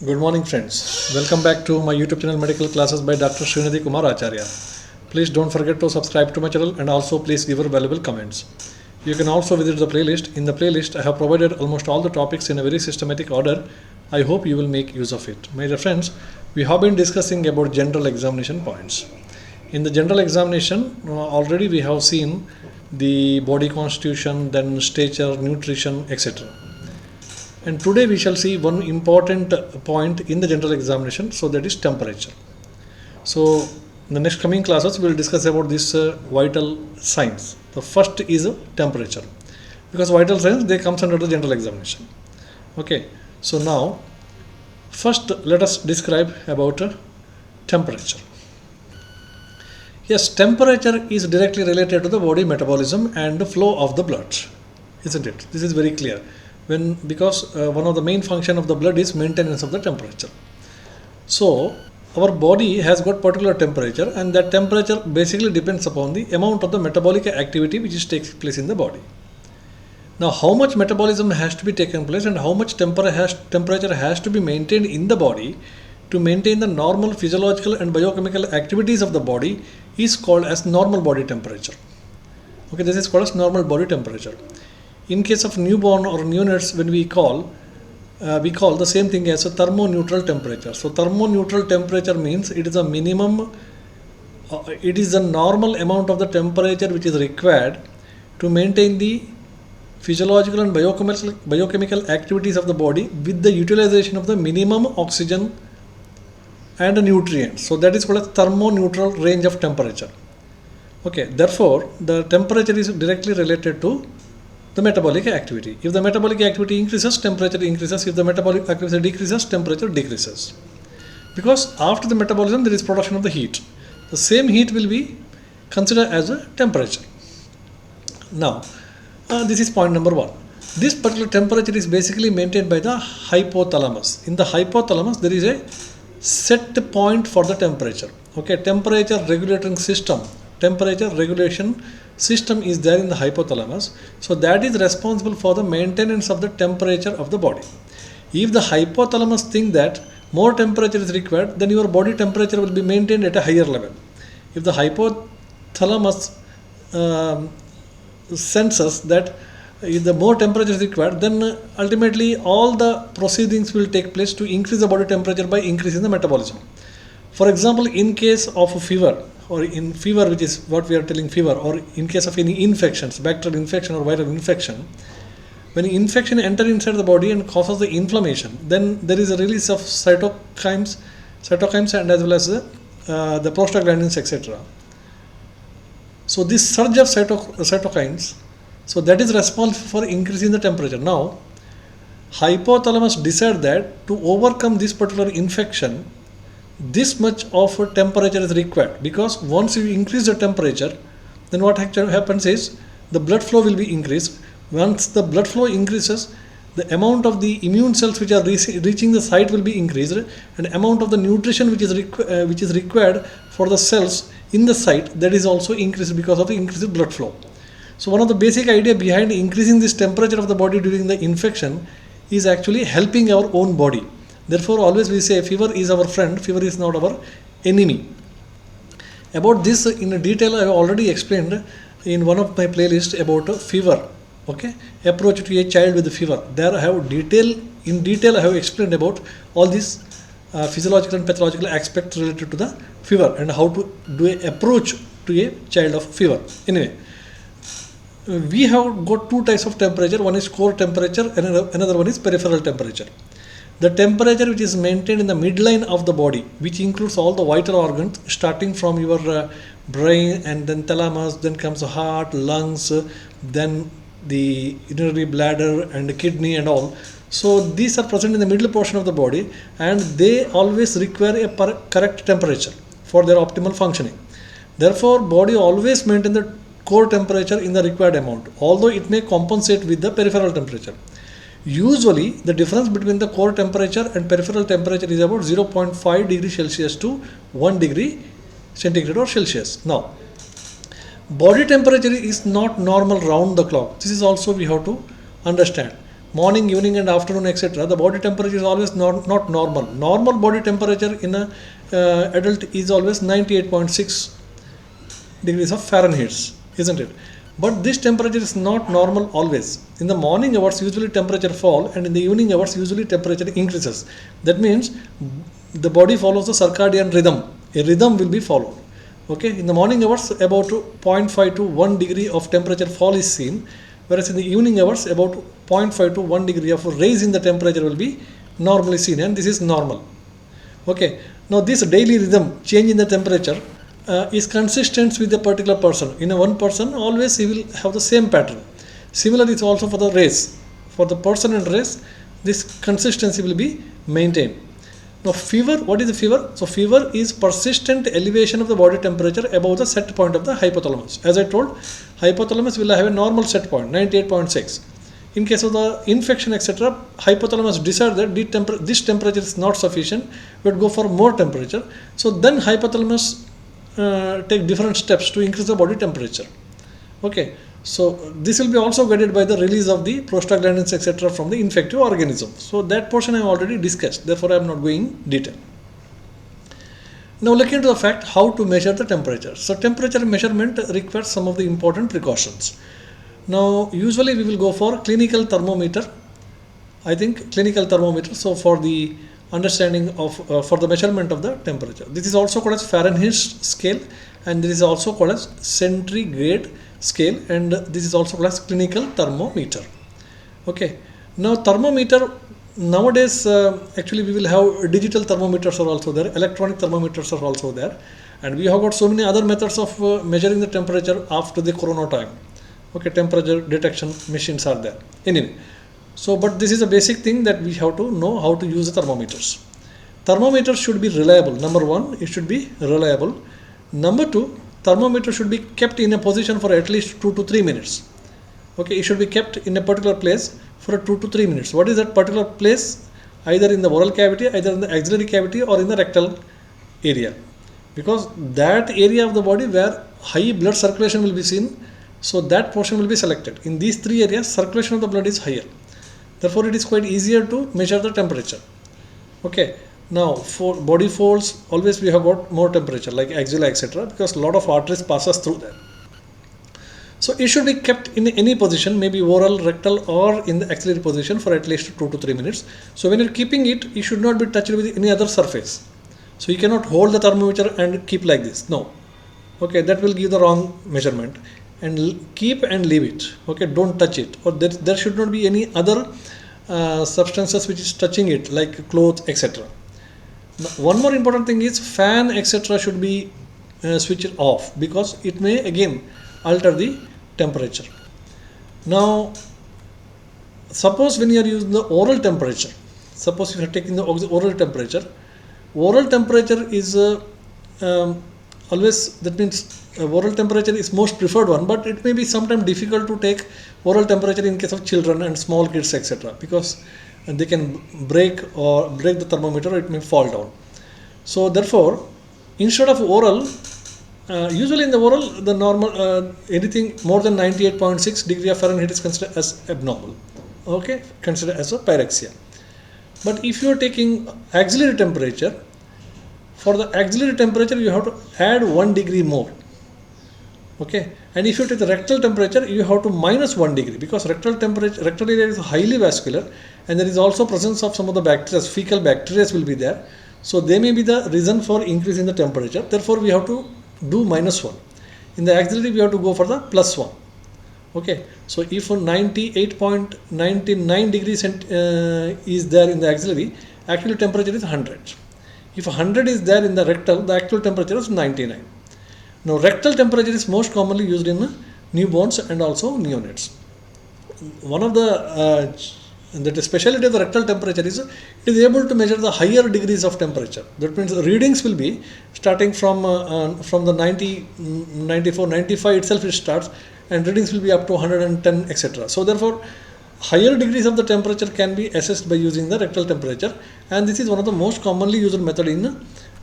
Good morning, friends. Welcome back to my YouTube channel Medical Classes by Dr. Srinidhi Kumar Acharya. Please don't forget to subscribe to my channel and also please give your valuable comments. You can also visit the playlist. In the playlist, I have provided almost all the topics in a very systematic order. I hope you will make use of it. My dear friends, we have been discussing about general examination points. In the general examination, already we have seen the body constitution, then stature, nutrition, etc. And today we shall see one important point in the general examination, so that is temperature. So in the next coming classes we will discuss about this vital signs. The first is temperature, because vital signs they comes under the general examination. Okay, so now first let us describe about temperature. Yes, temperature is directly related to the body metabolism and the flow of the blood, isn't it? This is very clear. Because one of the main function of the blood is maintenance of the temperature. So our body has got particular temperature, and that temperature basically depends upon the amount of the metabolic activity which takes place in the body. Now, how much metabolism has to be taken place and how much temperature has to be maintained in the body to maintain the normal physiological and biochemical activities of the body is called as normal body temperature. Okay, this is called as normal body temperature. In case of newborn or neonates, when we call the same thing as a thermoneutral temperature. So thermoneutral temperature means it is a minimum, it is the normal amount of the temperature which is required to maintain the physiological and biochemical activities of the body with the utilization of the minimum oxygen and nutrients. So that is called a thermoneutral range of temperature. Okay, therefore the temperature is directly related to the metabolic activity. If the metabolic activity increases, temperature increases. If the metabolic activity decreases, temperature decreases. Because after the metabolism, there is production of the heat. The same heat will be considered as a temperature. Now, this is point number one. This particular temperature is basically maintained by the hypothalamus. In the hypothalamus, there is a set point for the temperature. Okay, temperature regulation system is there in the hypothalamus. So that is responsible for the maintenance of the temperature of the body. If the hypothalamus thinks that more temperature is required, then your body temperature will be maintained at a higher level. If the hypothalamus senses that if the more temperature is required, then ultimately all the proceedings will take place to increase the body temperature by increasing the metabolism. For example, in case of a fever, or in fever, which is what we are telling fever, or in case of any infections, bacterial infection or viral infection, when infection enters inside the body and causes the inflammation, then there is a release of cytokines and as well as the prostaglandins, etc. So this surge of cytokines, so that is responsible for increasing the temperature. Now, hypothalamus decides that to overcome this particular infection, this much of a temperature is required, because once you increase the temperature, then what happens is the blood flow will be increased. Once the blood flow increases, the amount of the immune cells which are reaching the site will be increased, and amount of the nutrition which is required for the cells in the site, that is also increased because of the increased blood flow. So one of the basic idea behind increasing this temperature of the body during the infection is actually helping our own body. Therefore, always we say fever is our friend, fever is not our enemy. About this in detail, I have already explained in one of my playlists about fever. Okay, approach to a child with fever. There I have in detail I have explained about all these physiological and pathological aspects related to the fever and how to do an approach to a child of fever. Anyway, we have got two types of temperature. One is core temperature and another one is peripheral temperature. The temperature which is maintained in the midline of the body, which includes all the vital organs, starting from your brain and then thalamus, then comes the heart, lungs, then the urinary bladder and the kidney and all. So these are present in the middle portion of the body, and they always require a correct temperature for their optimal functioning. Therefore, body always maintain the core temperature in the required amount, although it may compensate with the peripheral temperature. Usually, the difference between the core temperature and peripheral temperature is about 0.5 degree Celsius to 1 degree centigrade or Celsius. Now, body temperature is not normal round the clock. This is also we have to understand. morning, evening and afternoon, etc., the body temperature is always not normal. Normal body temperature in a adult is always 98.6 degrees of Fahrenheit, isn't it? But this temperature is not normal always. In the morning hours, usually temperature fall, and in the evening hours, usually temperature increases. That means the body follows the circadian rhythm. A rhythm will be followed. Okay, in the morning hours, about 0.5 to 1 degree of temperature fall is seen, whereas in the evening hours, about 0.5 to 1 degree of raise in the temperature will be normally seen, and this is normal. Okay, now this daily rhythm change in the temperature is consistent with a particular person. In a one person, always he will have the same pattern. Similarly, it's also for the race. For the person and race, this consistency will be maintained. Now, fever, what is the fever? So, fever is persistent elevation of the body temperature above the set point of the hypothalamus. As I told, hypothalamus will have a normal set point, 98.6. In case of the infection, etc., hypothalamus decide that this temperature is not sufficient, we would go for more temperature. So, then hypothalamus take different steps to increase the body temperature. Okay, so this will be also guided by the release of the prostaglandins, etc., from the infective organism. So that portion I have already discussed, therefore I am not going in detail. Now look into the fact how to measure the temperature. So temperature measurement requires some of the important precautions. Now usually we will go for clinical thermometer. I think clinical thermometer. So for the understanding of for the measurement of the temperature, this is also called as Fahrenheit scale, and this is also called as centigrade scale, and this is also called as clinical thermometer. Okay, now thermometer nowadays actually we will have digital thermometers are also there, electronic thermometers are also there, and we have got so many other methods of measuring the temperature after the corona time. Okay, temperature detection machines are there. Anyway, so but this is a basic thing that we have to know how to use the thermometers. Thermometers should be reliable. Number one, it should be reliable. Number two, thermometer should be kept in a position for at least 2 to 3 minutes. Okay, it should be kept in a particular place for 2 to 3 minutes. What is that particular place? Either in the oral cavity, either in the axillary cavity, or in the rectal area, because that area of the body where high blood circulation will be seen, so that portion will be selected. In these three areas, circulation of the blood is higher. Therefore, it is quite easier to measure the temperature. Okay. Now, for body folds, always we have got more temperature, like axilla, etc., because a lot of arteries passes through there. So it should be kept in any position, maybe oral, rectal, or in the axillary position for at least 2 to 3 minutes. So when you're keeping it, it should not be touched with any other surface. So you cannot hold the thermometer and keep like this. No. Okay, that will give the wrong measurement. And keep and leave it. Okay, don't touch it. Or there should not be any other substances which is touching it, like clothes, etc. Now, one more important thing is fan, etc., should be switched off, because it may again alter the temperature. Now, suppose when you are using the oral temperature, suppose you are taking the oral temperature is always, that means oral temperature is most preferred one, but it may be sometimes difficult to take oral temperature in case of children and small kids, etc., because they can break the thermometer, or it may fall down. So therefore, instead of oral, usually in the oral, the normal anything more than 98.6 degree of Fahrenheit is considered as abnormal. Okay, considered as a pyrexia. But if you are taking axillary temperature, for the axillary temperature you have to add 1 degree more. Okay, and if you take the rectal temperature, you have to minus 1 degree, because rectal area is highly vascular, and there is also presence of some of the bacteria, fecal bacteria will be there. So they may be the reason for increase in the temperature. Therefore, we have to do -1. In the axillary, we have to go for the +1. Okay, so if 98.99 degrees is there in the axillary, actual temperature is 100. If 100 is there in the rectal, the actual temperature is 99. Now, rectal temperature is most commonly used in newborns and also neonates. One of the speciality of the rectal temperature is it is able to measure the higher degrees of temperature. That means the readings will be starting from the 90, 94, 95 itself it starts, and readings will be up to 110, etc. So therefore, higher degrees of the temperature can be assessed by using the rectal temperature, and this is one of the most commonly used method in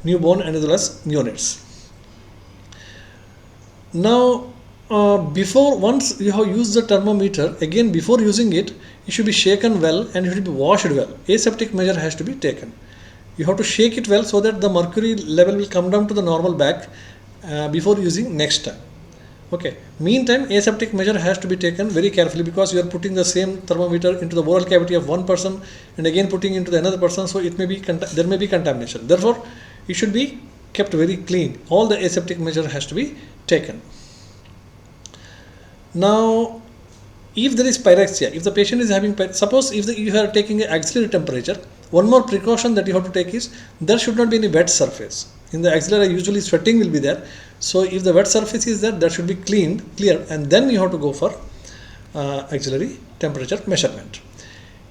newborn and as well as neonates. Now, before, once you have used the thermometer, again before using it, it should be shaken well and it should be washed well. Aseptic measure has to be taken. You have to shake it well so that the mercury level will come down to the normal back before using next time. Okay. Meantime, aseptic measure has to be taken very carefully because you are putting the same thermometer into the oral cavity of one person and again putting into the another person, so it may be there may be contamination. Therefore, it should be kept very clean. All the aseptic measure has to be taken. Now, if there is pyrexia, if the patient is having, suppose if you are taking an axillary temperature, one more precaution that you have to take is there should not be any wet surface. In the axillary, usually sweating will be there. So if the wet surface is there, that should be cleaned, clear, and then you have to go for axillary temperature measurement.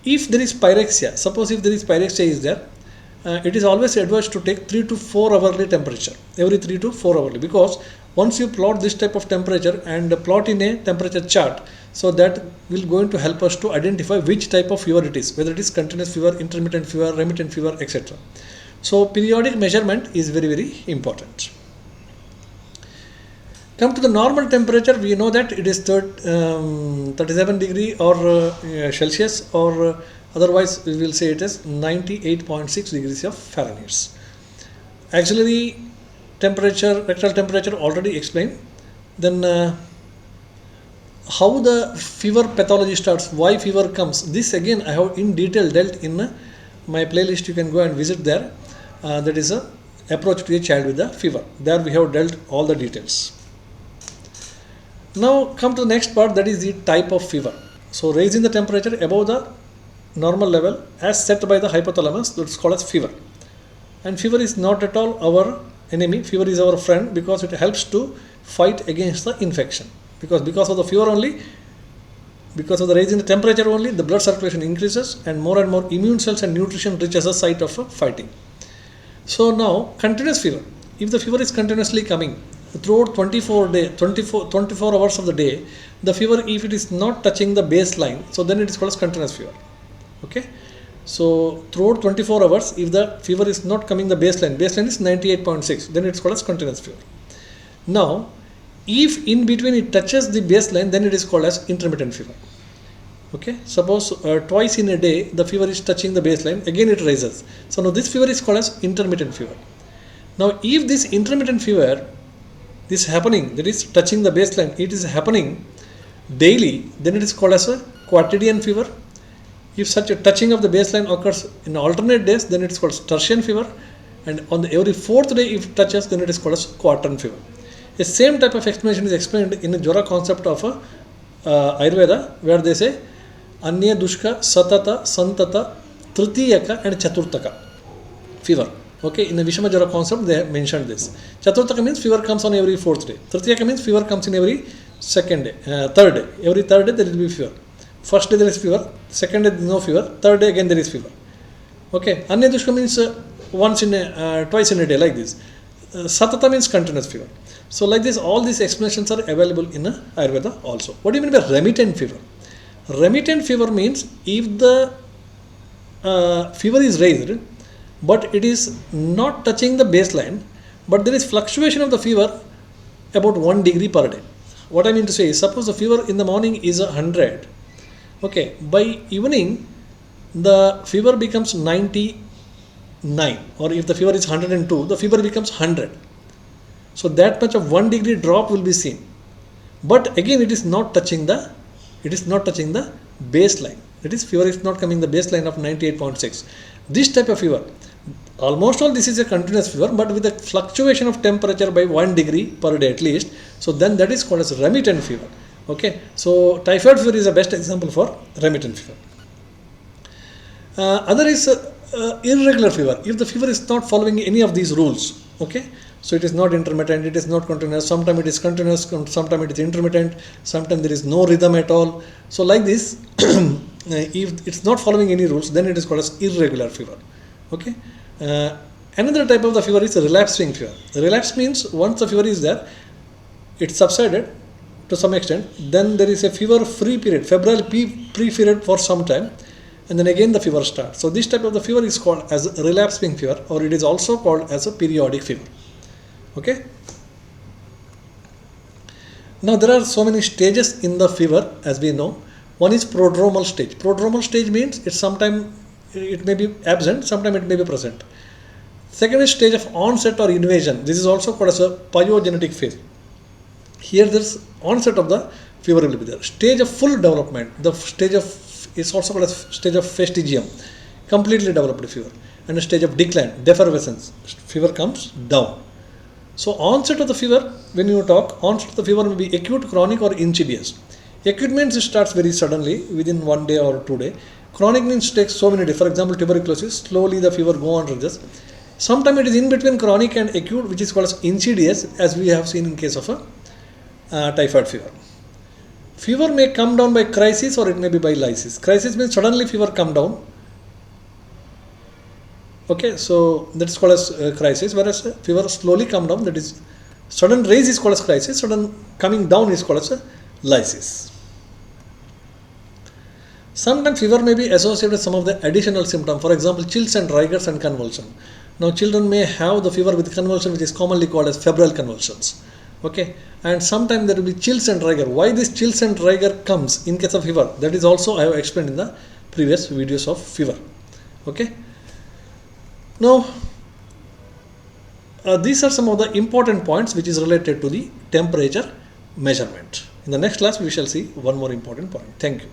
If there is pyrexia, suppose if there is pyrexia is there, it is always advised to take 3 to 4 hourly temperature, every 3 to 4 hourly, because once you plot this type of temperature and plot in a temperature chart, so that will going to help us to identify which type of fever it is, whether it is continuous fever, intermittent fever, remittent fever, etc. So periodic measurement is very, very important. Come to the normal temperature, we know that it is 37 degree or Celsius, or otherwise we will say it is 98.6 degrees of Fahrenheit. Axillary temperature, rectal temperature already explained. Then how the fever pathology starts, why fever comes, this again I have in detail dealt in my playlist. You can go and visit there. That is a approach to a child with a fever. There we have dealt all the details. Now come to the next part, that is the type of fever. So raising the temperature above the normal level as set by the hypothalamus, that is called as fever. And fever is not at all our enemy. Fever is our friend because it helps to fight against the infection. Because of the fever only, because of the raising the temperature only, the blood circulation increases and more immune cells and nutrition reaches the site of fighting. So now continuous fever. If the fever is continuously coming throughout 24 hours of the day, the fever, if it is not touching the baseline, so then it is called as continuous fever. Okay. So throughout 24 hours, if the fever is not coming the baseline is 98.6, then it's called as continuous fever. Now, if in between it touches the baseline, then it is called as intermittent fever. Okay. Suppose twice in a day the fever is touching the baseline, again it rises. So now this fever is called as intermittent fever. Now, if this intermittent fever is happening, that is touching the baseline, it is happening daily, then it is called as a quotidian fever. If such a touching of the baseline occurs in alternate days, then it is called tertian fever, and on every fourth day if it touches, then it is called as quatern fever. The same type of explanation is explained in the Jwara concept of Ayurveda, where they say Anya Dushka, Satata, Santata, Tritiyaka and Chaturtaka fever. Okay, in the Vishama Jwara concept they have mentioned this. Chaturtaka means fever comes on every fourth day. Tritiyaka means fever comes in every second day, third day. Every third day there will be fever. First day there is fever, second day there is no fever, third day again there is fever. Okay, Anya Dushka means twice in a day, like this. Satata means continuous fever. So like this, all these explanations are available in Ayurveda also. What do you mean by remittent fever? Remittent fever means if the fever is raised, but it is not touching the baseline, but there is fluctuation of the fever about 1 degree per day. What I mean to say is, suppose the fever in the morning is 100. Okay, by evening the fever becomes 99, or if the fever is 102, the fever becomes 100. So that much of 1 degree drop will be seen. But again, it is not touching the baseline. That is, fever is not coming the baseline of 98.6. This type of fever, almost all this is a continuous fever, but with a fluctuation of temperature by 1 degree per day at least. So then that is called as remittent fever. Okay, so typhoid fever is the best example for remittent fever. Other is irregular fever. If the fever is not following any of these rules, okay, so it is not intermittent, it is not continuous, sometimes it is continuous, sometimes it is intermittent, sometimes there is no rhythm at all. So like this, if it's not following any rules, then it is called as irregular fever. Okay. Another type of the fever is relapsing fever. Relapse means once the fever is there, it subsided to some extent, then there is a fever free period, febrile period for some time, and then again the fever starts. So this type of the fever is called as relapsing fever, or it is also called as a periodic fever. Okay. Now there are so many stages in the fever, as we know. One is prodromal stage. Prodromal stage means it's sometime it may be absent, sometime it may be present. Second is stage of onset or invasion. This is also called as a pyogenetic phase. Here there's onset of the fever will be there. Stage of full development. The stage of is also called as stage of fastigium, completely developed fever. And a stage of decline, defervescence. Fever comes down. So onset of the fever, when you talk, onset of the fever may be acute, chronic or insidious. Acute means it starts very suddenly within 1 day or 2 days. Chronic means it takes so many days. For example, tuberculosis, slowly the fever go on rises. Sometimes it is in between chronic and acute, which is called as insidious, as we have seen in case of a typhoid fever. Fever may come down by crisis or it may be by lysis. Crisis means suddenly fever come down. Okay, so that's called as crisis, whereas fever slowly come down, that is sudden rise is called as crisis, sudden coming down is called as lysis. Sometimes fever may be associated with some of the additional symptoms, for example, chills and rigors and convulsion. Now children may have the fever with convulsion, which is commonly called as febrile convulsions. Okay, and sometimes there will be chills and rigor. Why this chills and rigor comes in case of fever? That is also I have explained in the previous videos of fever. Okay. Now, these are some of the important points which is related to the temperature measurement. In the next class, we shall see one more important point. Thank you.